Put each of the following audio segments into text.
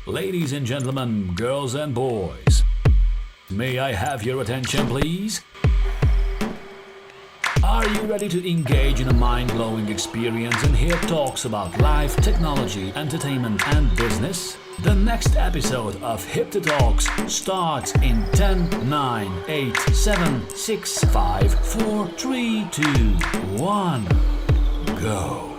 Ladies and gentlemen, girls and boys, may I have your attention, please? Are you ready to engage in a mind-blowing experience and hear talks about life, technology, entertainment, and business? The next episode of Hipther Talks starts in 10, 9, 8, 7, 6, 5, 4, 3, 2, 1, go.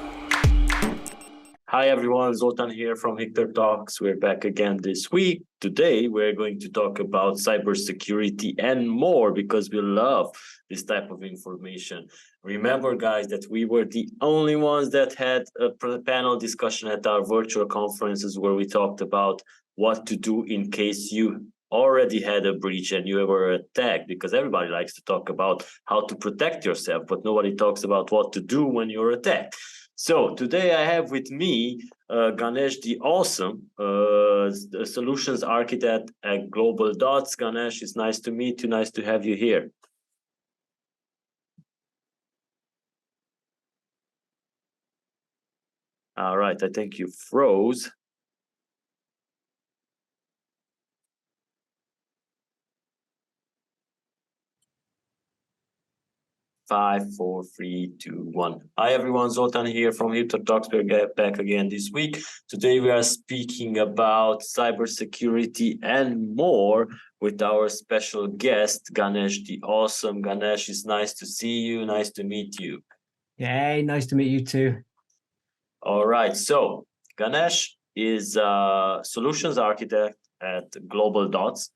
Hi everyone, Zoltan here from Hipther Talks. We're back again this week. Today we're going to talk about cybersecurity and more because we love this type of information. Remember guys that we were the only ones that had a panel discussion at our virtual conferences where we talked about what to do in case you already had a breach and you were attacked, because everybody likes to talk about how to protect yourself, but nobody talks about what to do when you're attacked. So today I have with me Ganesh The Awesome, the solutions architect at GlobalDots. Ganesh, it's nice to meet you. Nice to have you here. All right, I think you froze. 5, 4, 3, 2, 1. Hi everyone, Zoltan here from Hipther Talks. We're back again this week. Today we are speaking about cybersecurity and more with our special guest, Ganesh The Awesome. Ganesh, it's nice to see you, nice to meet you. Yay, nice to meet you too. All right, so Ganesh is a solutions architect at GlobalDots.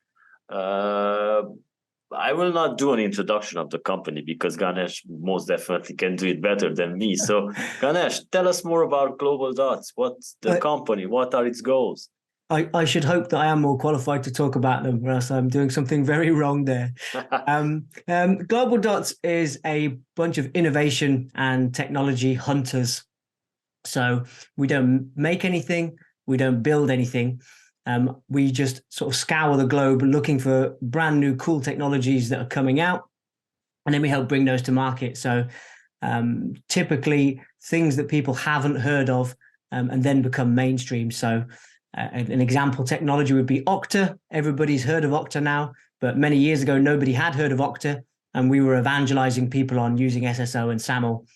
I will not do an introduction of the company because Ganesh most definitely can do it better than me. So Ganesh, tell us more about GlobalDots. What's the company? What are its goals? I should hope that I am more qualified to talk about them, or else I'm doing something very wrong there. GlobalDots is a bunch of innovation and technology hunters. So we don't make anything, we don't build anything. We just sort of scour the globe looking for brand new cool technologies that are coming out, and then we help bring those to market. So typically things that people haven't heard of and then become mainstream. So an example technology would be Okta. Everybody's heard of Okta now, but many years ago, nobody had heard of Okta, and we were evangelizing people on using SSO and SAML.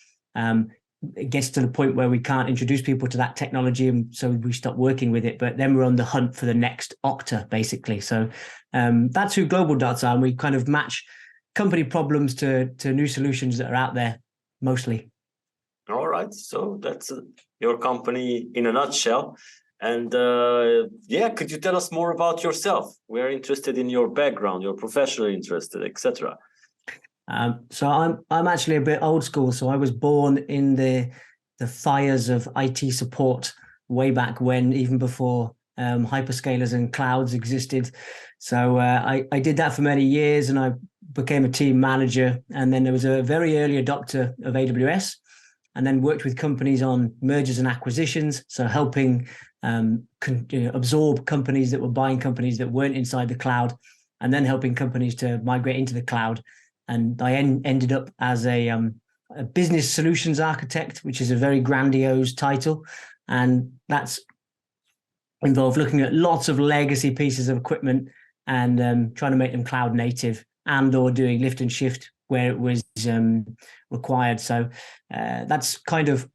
It gets to the point where we can't introduce people to that technology, and so we stop working with it. But then we're on the hunt for the next Okta, basically. So that's who GlobalDots are, and we kind of match company problems to new solutions that are out there, mostly. All right, so that's your company in a nutshell. And yeah, could you tell us more about yourself? We're interested in your background, your professional interest, etc. So I'm actually a bit old school. So I was born in the fires of IT support way back when, even before hyperscalers and clouds existed. So I did that for many years, and I became a team manager. And then there was a very early adopter of AWS, and then worked with companies on mergers and acquisitions. So helping absorb companies that were buying companies that weren't inside the cloud, and then helping companies to migrate into the cloud. And I ended up as a business solutions architect, which is a very grandiose title. And that's involved looking at lots of legacy pieces of equipment and trying to make them cloud native, and or doing lift and shift where it was required. So that's kind of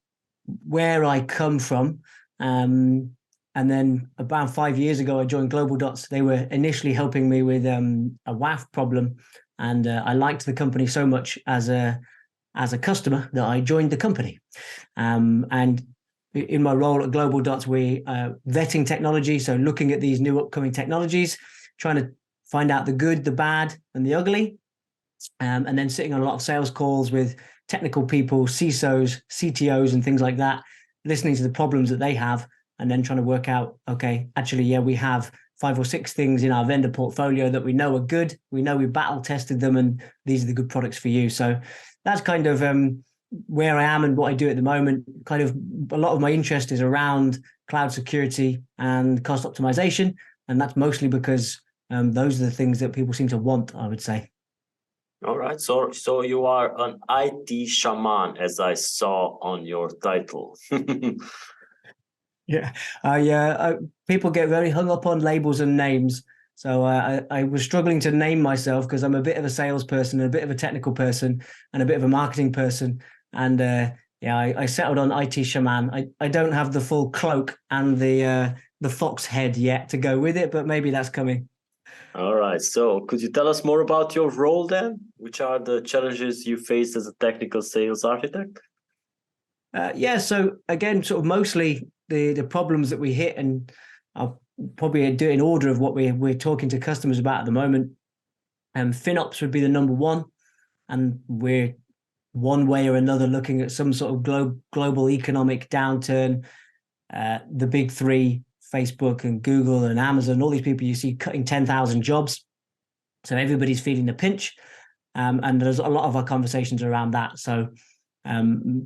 where I come from. And then about 5 years ago, I joined GlobalDots. They were initially helping me with a WAF problem. And I liked the company so much as a customer that I joined the company. And in my role at GlobalDots, we vetting technology, so looking at these new upcoming technologies, trying to find out the good, the bad, and the ugly, and then sitting on a lot of sales calls with technical people, CISOs, CTOs, and things like that, listening to the problems that they have, and then trying to work out, okay, actually, yeah, we have 5 or 6 things in our vendor portfolio that we know are good. We know we battle tested them, and these are the good products for you. So that's kind of where I am and what I do at the moment. Kind of a lot of my interest is around cloud security and cost optimization. And that's mostly because those are the things that people seem to want, I would say. All right. So you are an IT shaman, as I saw on your title. Yeah, people get very hung up on labels and names. So I was struggling to name myself because I'm a bit of a salesperson, a bit of a technical person, and a bit of a marketing person. And I settled on IT shaman. I don't have the full cloak and the fox head yet to go with it, but maybe that's coming. All right. So could you tell us more about your role then? Which are the challenges you face as a technical sales architect? So again, sort of mostly the problems that we hit, and I'll probably do it in order of what we're talking to customers about at the moment. FinOps would be the number one, and we're one way or another looking at some sort of global economic downturn. The big three, Facebook and Google and Amazon, all these people you see cutting 10,000 jobs. So everybody's feeling the pinch. And there's a lot of our conversations around that. So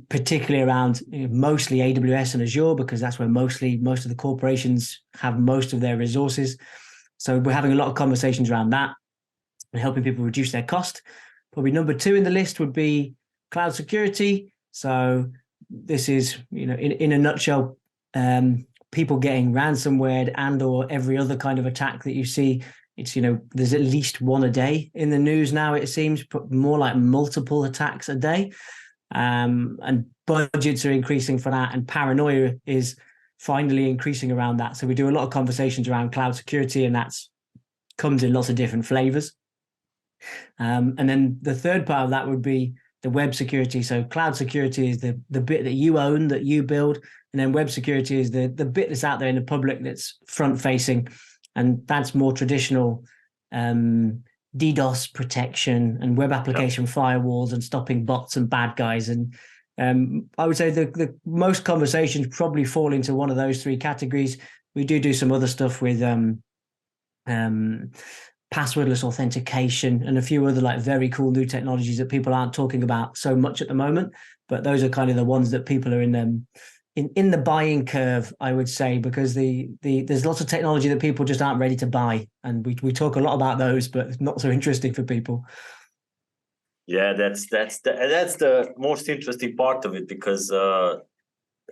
particularly around mostly AWS and Azure, because that's where most of the corporations have most of their resources. So we're having a lot of conversations around that and helping people reduce their cost. Probably number two in the list would be cloud security. So this is, in a nutshell, people getting ransomware and or every other kind of attack that you see. It's, there's at least one a day in the news now, it seems, more like multiple attacks a day. And budgets are increasing for that, and paranoia is finally increasing around that. So we do a lot of conversations around cloud security, and that's comes in lots of different flavors. And then the third part of that would be the web security. So cloud security is the bit that you own, that you build, and then web security is the bit that's out there in the public that's front facing, and that's more traditional DDoS protection and web application firewalls and stopping bots and bad guys. And I would say the most conversations probably fall into one of those three categories. We do some other stuff with passwordless authentication and a few other like very cool new technologies that people aren't talking about so much at the moment. But those are kind of the ones that people are in the buying curve, I would say, because there's lots of technology that people just aren't ready to buy, and we talk a lot about those, but it's not so interesting for people. Yeah, that's the most interesting part of it, because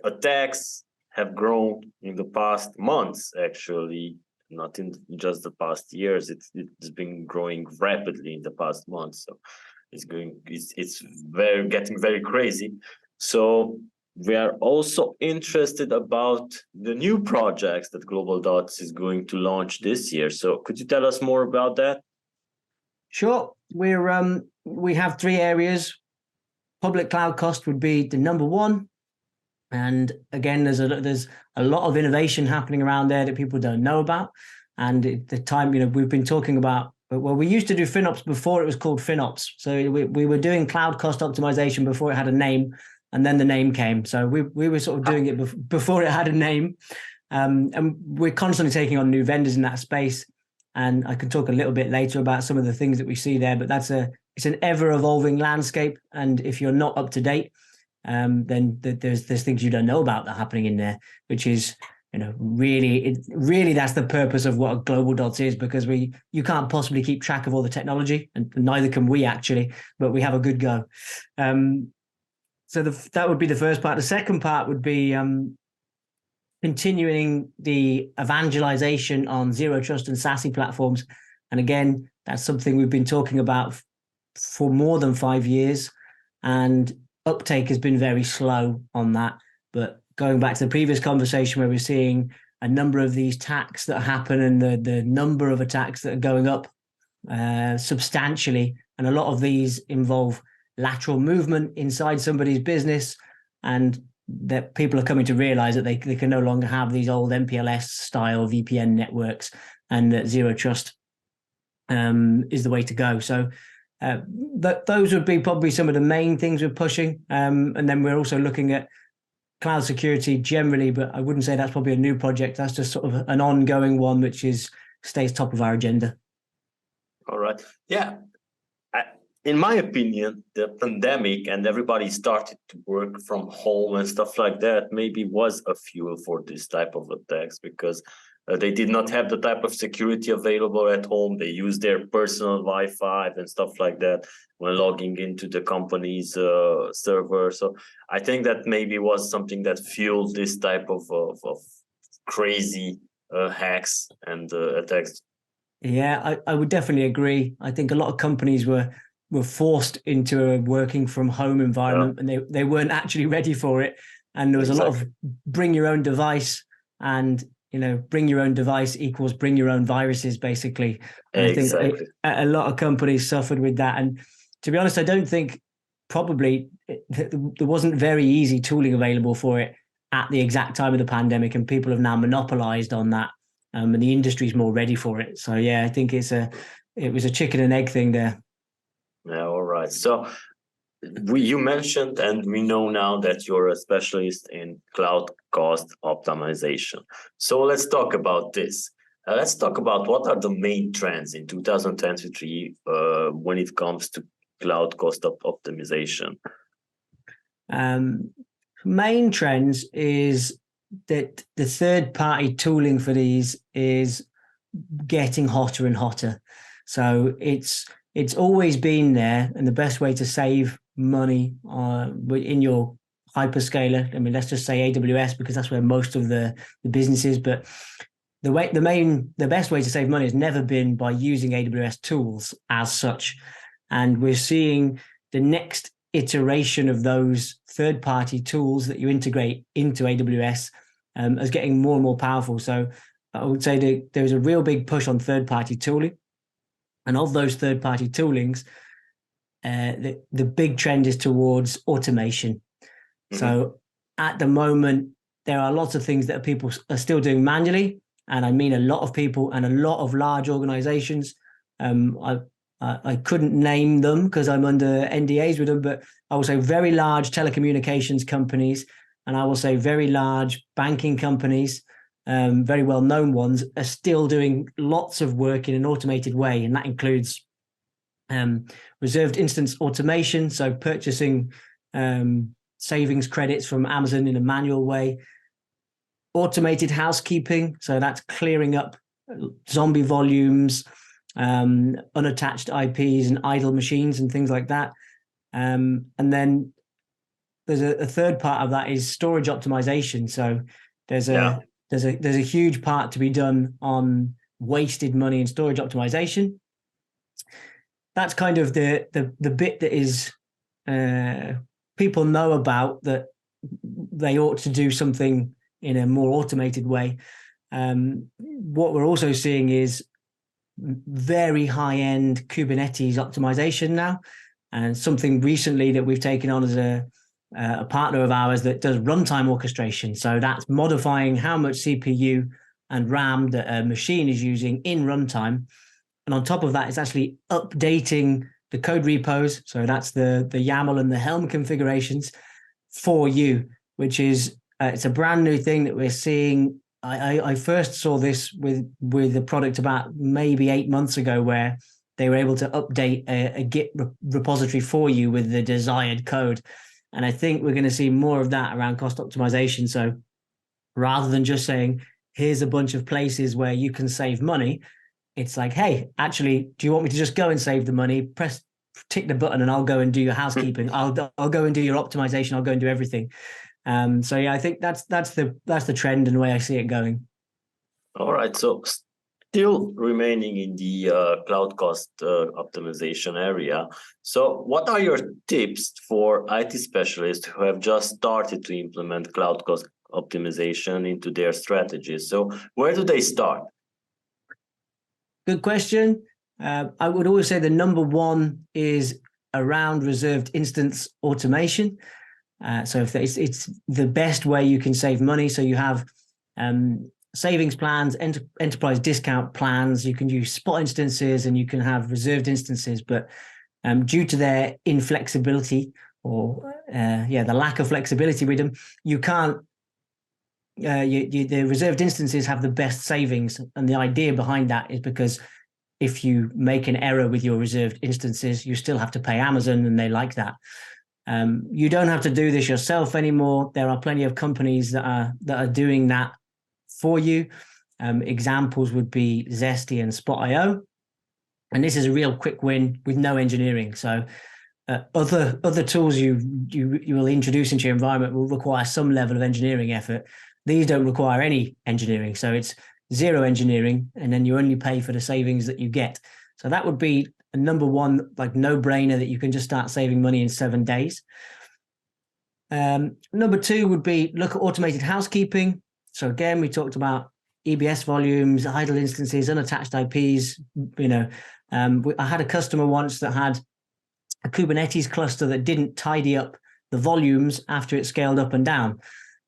attacks have grown in the past months, actually, not in just the past years. It's been growing rapidly in the past months, so it's getting very crazy. So we are also interested about the new projects that GlobalDots is going to launch this year. So could you tell us more about that? Sure. We have three areas. Public cloud cost would be the number one. And again, there's a lot of innovation happening around there that people don't know about. And at the time, we've been talking about, well, we used to do FinOps before it was called FinOps. So we were doing cloud cost optimization before it had a name. And then the name came. So we were sort of doing it before it had a name. And we're constantly taking on new vendors in that space. And I can talk a little bit later about some of the things that we see there, but it's an ever evolving landscape. And if you're not up to date, then there's things you don't know about that are happening in there, which is, really that's the purpose of what GlobalDots is, because you can't possibly keep track of all the technology, and neither can we actually, but we have a good go. So that would be the first part. The second part would be continuing the evangelization on zero trust and SASE platforms. And again, that's something we've been talking about for more than 5 years, and uptake has been very slow on that. But going back to the previous conversation where we're seeing a number of these attacks that happen, and the number of attacks that are going up substantially, and a lot of these involve lateral movement inside somebody's business, and that people are coming to realize that they can no longer have these old MPLS style VPN networks, and that zero trust is the way to go. So those would be probably some of the main things we're pushing. And then we're also looking at cloud security generally, but I wouldn't say that's probably a new project. That's just sort of an ongoing one, which stays top of our agenda. All right. Yeah. In my opinion, the pandemic and everybody started to work from home and stuff like that maybe was a fuel for this type of attacks, because they did not have the type of security available at home. They used their personal Wi-Fi and stuff like that when logging into the company's server. So I think that maybe was something that fueled this type of crazy hacks and attacks. Yeah, I would definitely agree. I think a lot of companies were forced into a working from home environment, and they weren't actually ready for it. And there was a lot of bring your own device, and bring your own device equals bring your own viruses, basically. And I think a lot of companies suffered with that. And to be honest, I don't think there wasn't very easy tooling available for it at the exact time of the pandemic, and people have now monopolized on that. And the industry's more ready for it. So yeah, I think it was a chicken and egg thing there. Yeah, all right. So you mentioned, and we know now that you're a specialist in cloud cost optimization. So let's talk about this. Let's talk about what are the main trends in 2023 when it comes to cloud cost optimization. Main trends is that the third-party tooling for these is getting hotter and hotter. So it's always been there, and the best way to save money in your hyperscaler, I mean, let's just say AWS, because that's where most of the business is. But the best way to save money has never been by using AWS tools as such, and we're seeing the next iteration of those third-party tools that you integrate into AWS as getting more and more powerful. So I would say that there's a real big push on third-party tooling. And of those third-party toolings, the big trend is towards automation. Mm-hmm. So at the moment, there are lots of things that people are still doing manually. And I mean a lot of people and a lot of large organizations. I couldn't name them because I'm under NDAs with them, but I will say very large telecommunications companies, and I will say very large banking companies, very well-known ones, are still doing lots of work in an automated way. And that includes reserved instance automation, so purchasing savings credits from Amazon in a manual way, automated housekeeping, so that's clearing up zombie volumes, unattached IPs and idle machines and things like that. And then there's a third part of that is storage optimization. So there's a huge part to be done on wasted money in storage optimization. That's kind of the bit that is people know about, that they ought to do something in a more automated way. What we're also seeing is very high-end Kubernetes optimization now, and something recently that we've taken on as a partner of ours that does runtime orchestration. So that's modifying how much CPU and RAM that a machine is using in runtime, and on top of that, it's actually updating the code repos. So that's the YAML and the Helm configurations for you, which is it's a brand new thing that we're seeing. I first saw this with the product about maybe 8 months ago, where they were able to update a Git repository for you with the desired code. And I think we're going to see more of that around cost optimization. So rather than just saying, here's a bunch of places where you can save money, it's like, hey, actually, do you want me to just go and save the money? Tick the button and I'll go and do your housekeeping. I'll go and do your optimization. I'll go and do everything. So yeah, I think that's the trend and the way I see it going. All right. So still remaining in the cloud cost optimization area. So what are your tips for IT specialists who have just started to implement cloud cost optimization into their strategies? So where do they start? Good question. I would always say the number one is around reserved instance automation. So if it's the best way you can save money. So you have savings plans, enterprise discount plans. You can use spot instances and you can have reserved instances. But due to their inflexibility or the lack of flexibility with them, you can't. The reserved instances have the best savings, and the idea behind that is because if you make an error with your reserved instances, you still have to pay Amazon, and they like that. You don't have to do this yourself anymore. There are plenty of companies that are doing that for you. Examples would be Zesty and Spot.io, and this is a real quick win with no engineering. So other tools you will introduce into your environment will require some level of engineering effort. these don't require any engineering. So it's zero engineering, and then you only pay for the savings that you get. So that would be a number one, like no-brainer, that you can just start saving money in 7 days. Number two would be look at automated housekeeping. So again, we talked about EBS volumes, idle instances, unattached IPs. I had a customer once that had a Kubernetes cluster that didn't tidy up the volumes after it scaled up and down.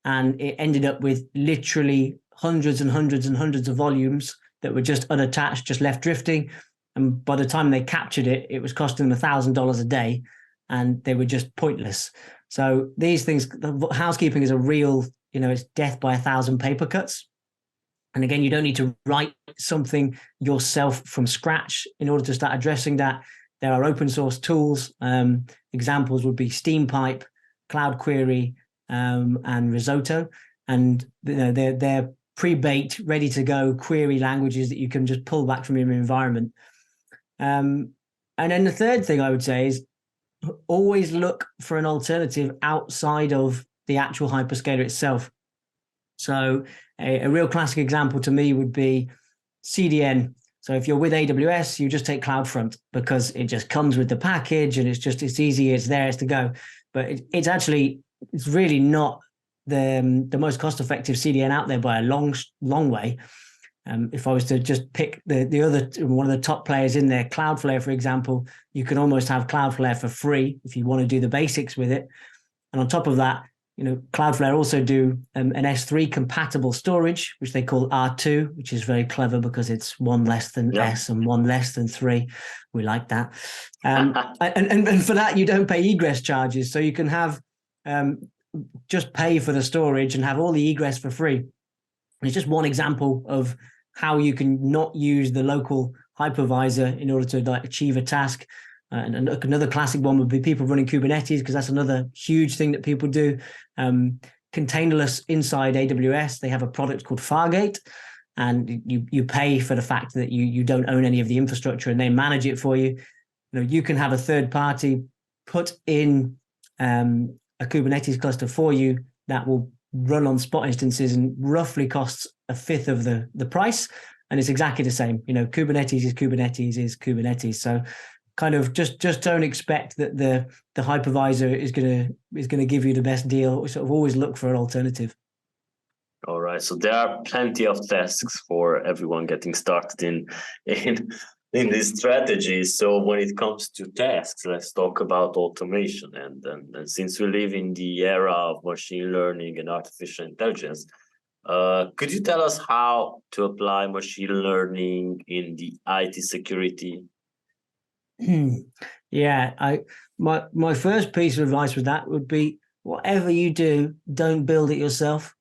And it ended up with literally hundreds and hundreds and hundreds of volumes that were just unattached, just left drifting. And by the time they captured it, it was costing them $1,000 a day, and they were just pointless. So these things, housekeeping is a real, it's death by 1,000 paper cuts. And again, you don't need to write something yourself from scratch in order to start addressing that. There are open source tools. Examples would be SteamPipe, Cloud Query, and Risotto. And they're pre-baked, ready to go query languages that you can just pull back from your environment. And then the third thing I would say is always look for an alternative outside of the actual hyperscaler itself. So a real classic example to me would be CDN. So if you're with AWS, you just take CloudFront because it just comes with the package and it's easy, it's there, it's to go. But it's really not the most cost-effective CDN out there by a long way. If I was to just pick the other one of the top players in there, Cloudflare, for example, you can almost have Cloudflare for free if you want to do the basics with it. And on top of that, Cloudflare also do an S3 compatible storage, which they call R2, which is very clever because it's one less than S and one less than 3. We like that. And for that, you don't pay egress charges. So you can have just pay for the storage and have all the egress for free. And it's just one example of how you can not use the local hypervisor in order to achieve a task. And another classic one would be people running Kubernetes, because that's another huge thing that people do. Containerless inside AWS, they have a product called Fargate, and you pay for the fact that you don't own any of the infrastructure and they manage it for you. You can have a third party put in a Kubernetes cluster for you that will run on spot instances and roughly costs a fifth of the price. And it's exactly the same. Kubernetes is Kubernetes. So kind of just don't expect that the hypervisor is gonna give you the best deal. We sort of always look for an alternative. All right. So there are plenty of tasks for everyone getting started in this strategy. So when it comes to tasks, let's talk about automation. And since we live in the era of machine learning and artificial intelligence, could you tell us how to apply machine learning in the IT security? Yeah, my first piece of advice with that would be, whatever you do, don't build it yourself.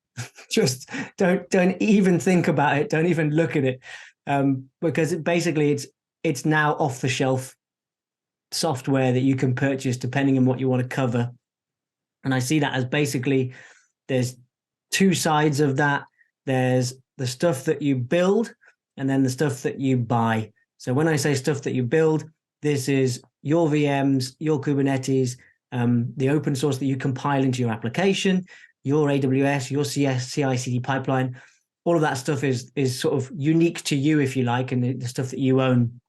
Just don't even think about it. Don't even look at it, because it's now off the shelf software that you can purchase depending on what you want to cover. And I see that as basically there's two sides of that. There's the stuff that you build and then the stuff that you buy. So when I say stuff that you build, this is your VMs, your Kubernetes, the open source that you compile into your application, your AWS, your CI/CD pipeline. All of that stuff is sort of unique to you, if you like, and the stuff that you own.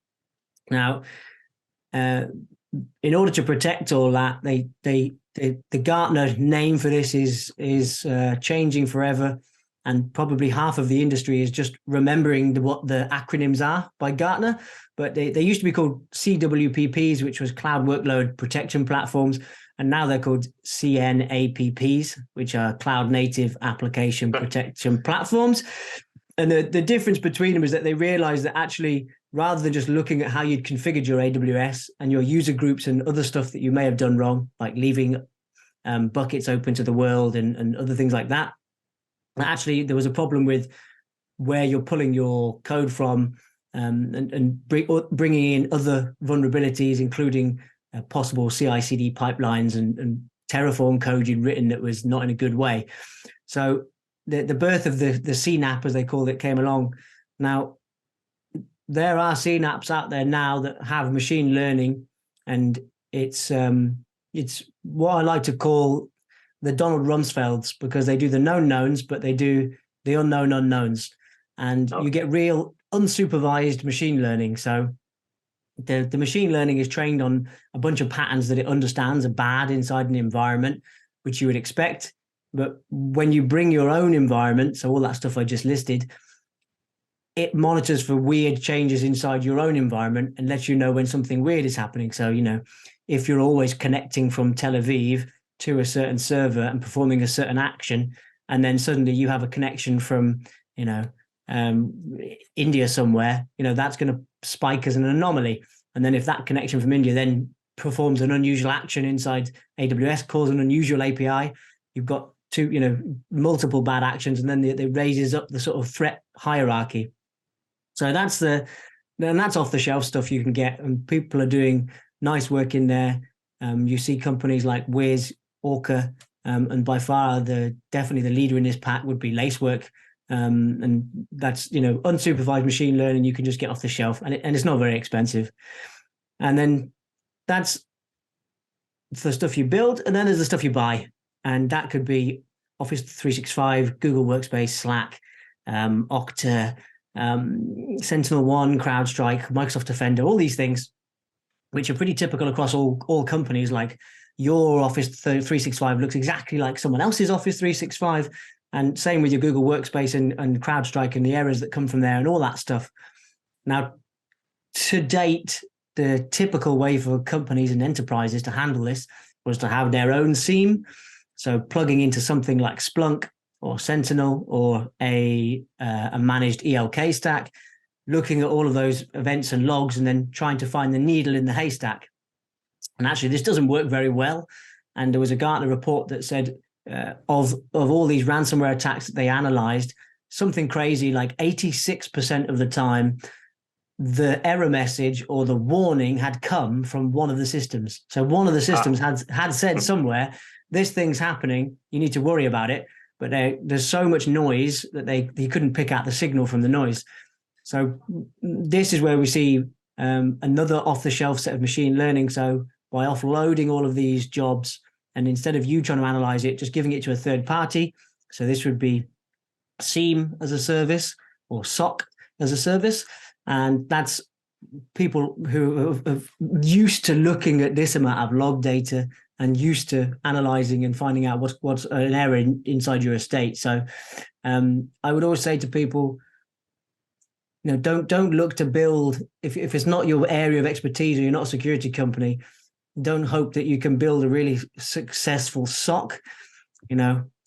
Now, in order to protect all that, the Gartner name for this is changing forever, and probably half of the industry is just remembering what the acronyms are by Gartner. But they used to be called CWPPs, which was Cloud Workload Protection Platforms, and now they're called CNAPPs, which are Cloud Native Application Protection Platforms. And the difference between them is that they realize that actually, rather than just looking at how you'd configured your AWS and your user groups and other stuff that you may have done wrong, like leaving buckets open to the world and other things like that, actually there was a problem with where you're pulling your code from, and bringing in other vulnerabilities, including possible CI/CD pipelines and Terraform code you'd written that was not in a good way. So the birth of the CNAP, as they called it, came along. Now, there are CNAPs out there now that have machine learning, and it's what I like to call the Donald Rumsfelds, because they do the known knowns, but they do the unknown unknowns. And you get real unsupervised machine learning. So the machine learning is trained on a bunch of patterns that it understands are bad inside an environment, which you would expect. But when you bring your own environment, so all that stuff I just listed, it monitors for weird changes inside your own environment and lets you know when something weird is happening. So, if you're always connecting from Tel Aviv to a certain server and performing a certain action, and then suddenly you have a connection from, India somewhere, that's going to spike as an anomaly. And then if that connection from India then performs an unusual action inside AWS, calls an unusual API, you've got multiple bad actions, and then it raises up the sort of threat hierarchy. So that's off the shelf stuff you can get, and people are doing nice work in there. You see companies like Wiz, Orca, and by far definitely the leader in this pack would be Lacework. And that's unsupervised machine learning you can just get off the shelf, and it's not very expensive. And then that's the stuff you build, and then there's the stuff you buy, and that could be Office 365, Google Workspace, Slack, Okta, SentinelOne, CrowdStrike, Microsoft Defender, all these things, which are pretty typical across all companies. Like your Office 365 looks exactly like someone else's Office 365, and same with your Google Workspace and CrowdStrike and the errors that come from there and all that stuff. Now, to date, the typical way for companies and enterprises to handle this was to have their own SIEM. So plugging into something like Splunk or Sentinel or a managed ELK stack, looking at all of those events and logs, and then trying to find the needle in the haystack. And actually, this doesn't work very well. And there was a Gartner report that said of all these ransomware attacks that they analyzed, something crazy like 86% of the time, the error message or the warning had come from one of the systems. So one of the systems had said somewhere, this thing's happening, you need to worry about it. But there's so much noise that they couldn't pick out the signal from the noise. So this is where we see another off-the-shelf set of machine learning. So by offloading all of these jobs, and instead of you trying to analyze it, just giving it to a third party. So this would be SIEM as a service or SOC as a service. And that's people who are used to looking at this amount of log data and used to analyzing and finding out what's an error inside your estate. So I would always say to people, don't look to build, if it's not your area of expertise or you're not a security company, don't hope that you can build a really successful SOC.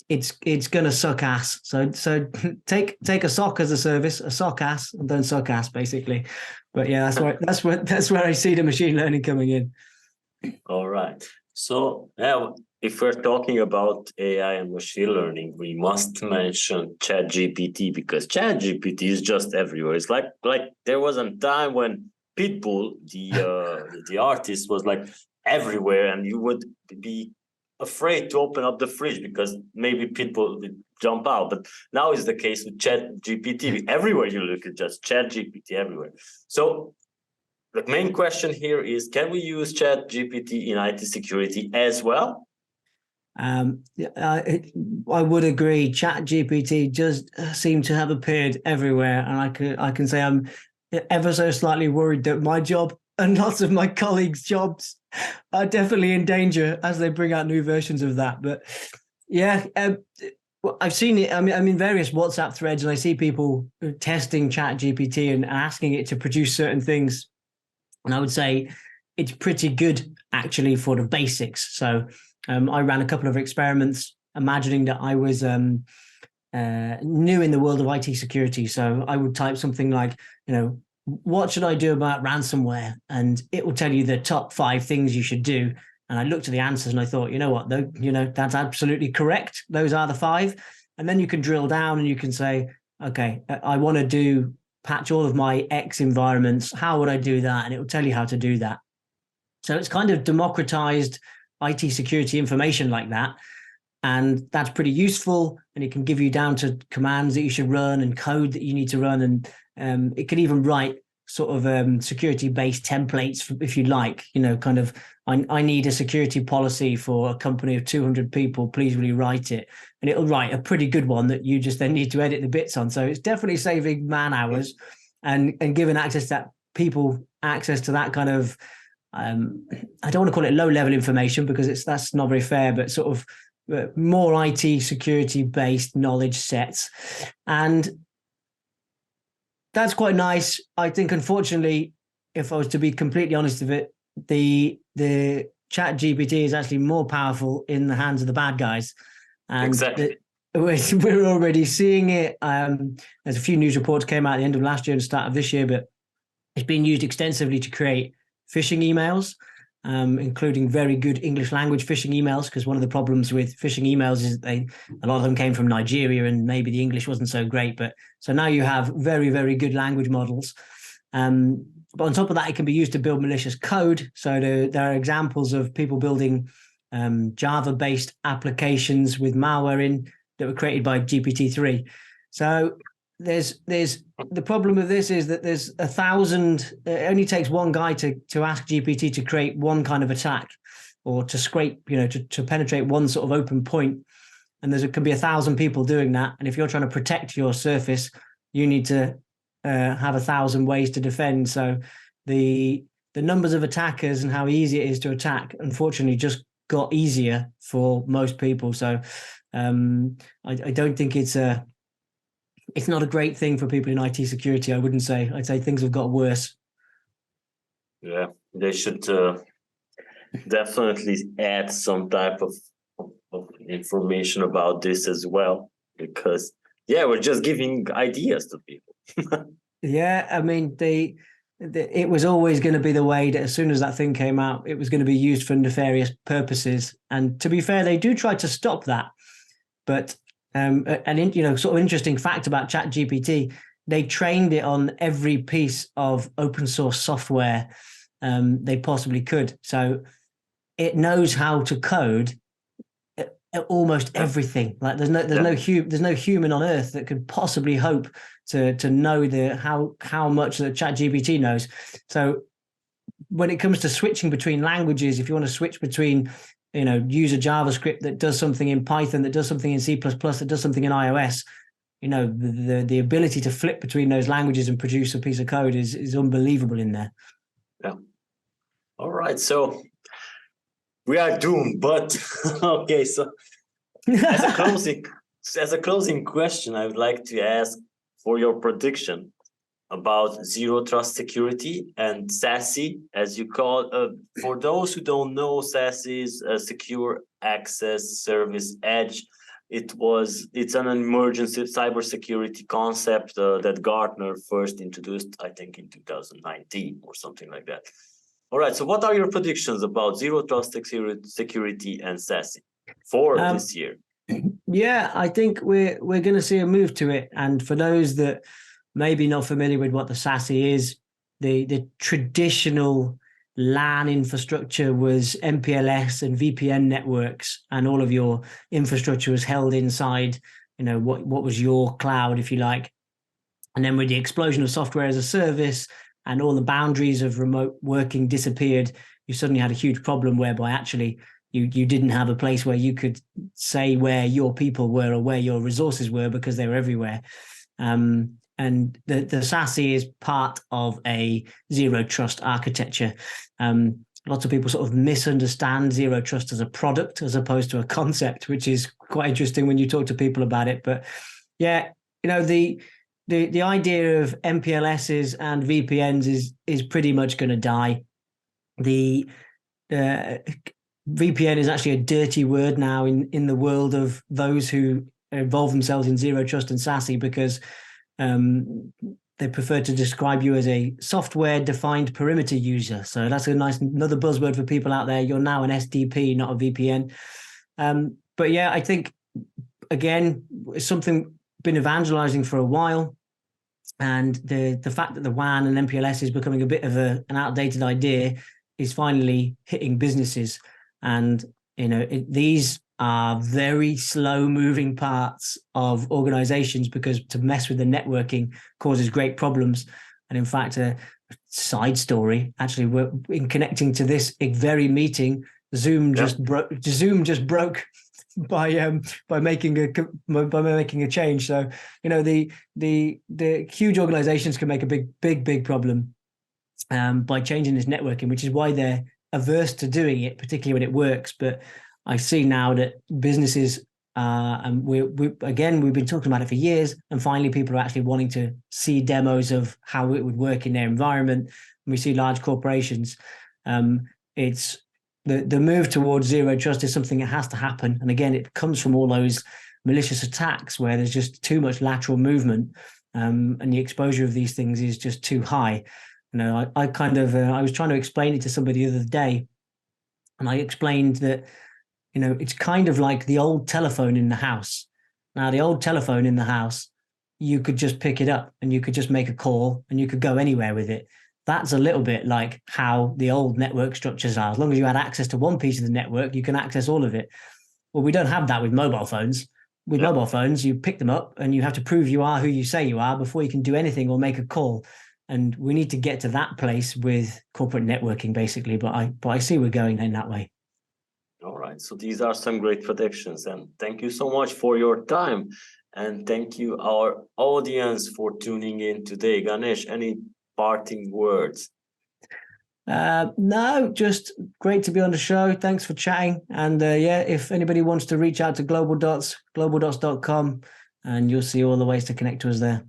It's going to suck ass. So take a SOC as a service, a SOC ass, and don't suck ass, basically. But yeah, that's where I see the machine learning coming in. All right. So if we're talking about AI and machine learning, we must mention ChatGPT, because ChatGPT is just everywhere. It's like there was a time when Pitbull, the artist, was like everywhere, and you would be afraid to open up the fridge because maybe Pitbull would jump out. But now is the case with ChatGPT. Everywhere you look, it's just ChatGPT everywhere. So the main question here is, can we use ChatGPT in IT security as well? I would agree. ChatGPT just seemed to have appeared everywhere, and I can say I'm ever so slightly worried that my job and lots of my colleagues' jobs are definitely in danger as they bring out new versions of that. But yeah, I've seen it. I'm in various WhatsApp threads, and I see people testing ChatGPT and asking it to produce certain things. And I would say it's pretty good actually for the basics. So I ran a couple of experiments imagining that I was new in the world of IT security. So I would type something like, what should I do about ransomware? And it will tell you the top 5 things you should do. And I looked at the answers and I thought, that's absolutely correct. Those are the 5. And then you can drill down and you can say, okay, I want to patch all of my X environments. How would I do that? And it will tell you how to do that. So it's kind of democratized IT security information like that. And that's pretty useful. And it can give you down to commands that you should run and code that you need to run. And it can even write sort of security-based templates, if you like, kind of, I need a security policy for a company of 200 people, please will you write it? And it'll write a pretty good one that you just then need to edit the bits on. So it's definitely saving man hours and giving people access to that kind of, I don't want to call it low-level information because that's not very fair, but sort of more IT security-based knowledge sets. And that's quite nice. I think, unfortunately, if I was to be completely honest with it, the chat GPT is actually more powerful in the hands of the bad guys. And exactly. We're already seeing it. There's a few news reports came out at the end of last year and start of this year, but it's been used extensively to create phishing emails, including very good English language phishing emails, because one of the problems with phishing emails is a lot of them came from Nigeria and maybe the English wasn't so great. But so now you have very, very good language models. But on top of that, it can be used to build malicious code. So there are examples of people building Java-based applications with malware in that were created by GPT-3. So there's the problem with this is that there's 1,000. It only takes one guy to ask GPT to create one kind of attack, or to scrape, to penetrate one sort of open point, and there can be 1,000 people doing that. And if you're trying to protect your surface, you need to have 1,000 ways to defend. So the numbers of attackers and how easy it is to attack, unfortunately, just got easier for most people. So I don't think it's not a great thing for people in IT security. I wouldn't say. I'd say things have got worse. Yeah, they should definitely add some type of information about this as well, because we're just giving ideas to people. Yeah, I mean, it was always going to be the way that as soon as that thing came out, it was going to be used for nefarious purposes. And to be fair, they do try to stop that. But sort of interesting fact about ChatGPT, they trained it on every piece of open source software they possibly could. So it knows how to code almost everything. Like there's no human on earth that could possibly hope to know how much that ChatGPT knows. So when it comes to switching between languages, if you want to switch between, use a JavaScript that does something in Python, that does something in C++, that does something in iOS, the ability to flip between those languages and produce a piece of code is unbelievable in there. Yeah. All right. So we are doomed, but okay. So as a closing question, I would like to ask for your prediction about zero trust security and SASE, as you call it. For those who don't know, SASE is a secure access service edge. It's an emergency cybersecurity concept that Gartner first introduced, I think, in 2019 or something like that. All right. So what are your predictions about zero trust security and SASE for this year? Yeah, I think we're going to see a move to it. And for those that maybe not familiar with what the SASE is, the traditional LAN infrastructure was MPLS and VPN networks, and all of your infrastructure was held inside, what was your cloud, if you like. And then with the explosion of software as a service and all the boundaries of remote working disappeared, you suddenly had a huge problem whereby actually you didn't have a place where you could say where your people were or where your resources were, because they were everywhere. And the SASE is part of a zero trust architecture. Lots of people sort of misunderstand zero trust as a product as opposed to a concept, which is quite interesting when you talk to people about it. But yeah, the idea of MPLSs and VPNs is pretty much going to die. The VPN is actually a dirty word now in the world of those who involve themselves in zero trust and SASE, because they prefer to describe you as a software-defined perimeter user. So that's another buzzword for people out there. You're now an SDP, not a VPN. But yeah, I think, again, it's something been evangelizing for a while. And the fact that the WAN and MPLS is becoming a bit of an outdated idea is finally hitting businesses. And, these are very slow moving parts of organizations, because to mess with the networking causes great problems. And in fact, a side story, actually, we're in connecting to this very meeting, Zoom just broke by making a change. So, the huge organizations can make a big problem by changing this networking, which is why they're averse to doing it, particularly when it works. But I see now that businesses, and we've been talking about it for years, and finally people are actually wanting to see demos of how it would work in their environment. And we see large corporations. It's the move towards zero trust is something that has to happen. And again, it comes from all those malicious attacks where there's just too much lateral movement, and the exposure of these things is just too high. I was trying to explain it to somebody the other day, and I explained that, it's kind of like the old telephone in the house. Now, the old telephone in the house, you could just pick it up and you could just make a call and you could go anywhere with it. That's a little bit like how the old network structures are. As long as you had access to one piece of the network, you can access all of it. Well, we don't have that with mobile phones. With mobile phones, you pick them up and you have to prove you are who you say you are before you can do anything or make a call. And we need to get to that place with corporate networking, basically. But I see we're going in that way. All right. So these are some great predictions. And thank you so much for your time. And thank you, our audience, for tuning in today. Ganesh, any parting words? No, just great to be on the show. Thanks for chatting. And if anybody wants to reach out to GlobalDots, globaldots.com, and you'll see all the ways to connect to us there.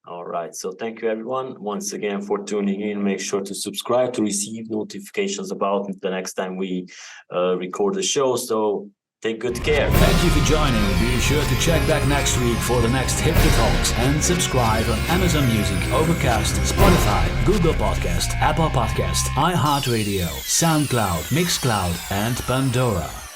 All right. So thank you, everyone, once again for tuning in. Make sure to subscribe to receive notifications about the next time we record the show. So take good care. Thank you for joining. Be sure to check back next week for the next Hipther Talks and subscribe on Amazon Music, Overcast, Spotify, Google Podcast, Apple Podcast, iHeartRadio, SoundCloud, Mixcloud, and Pandora.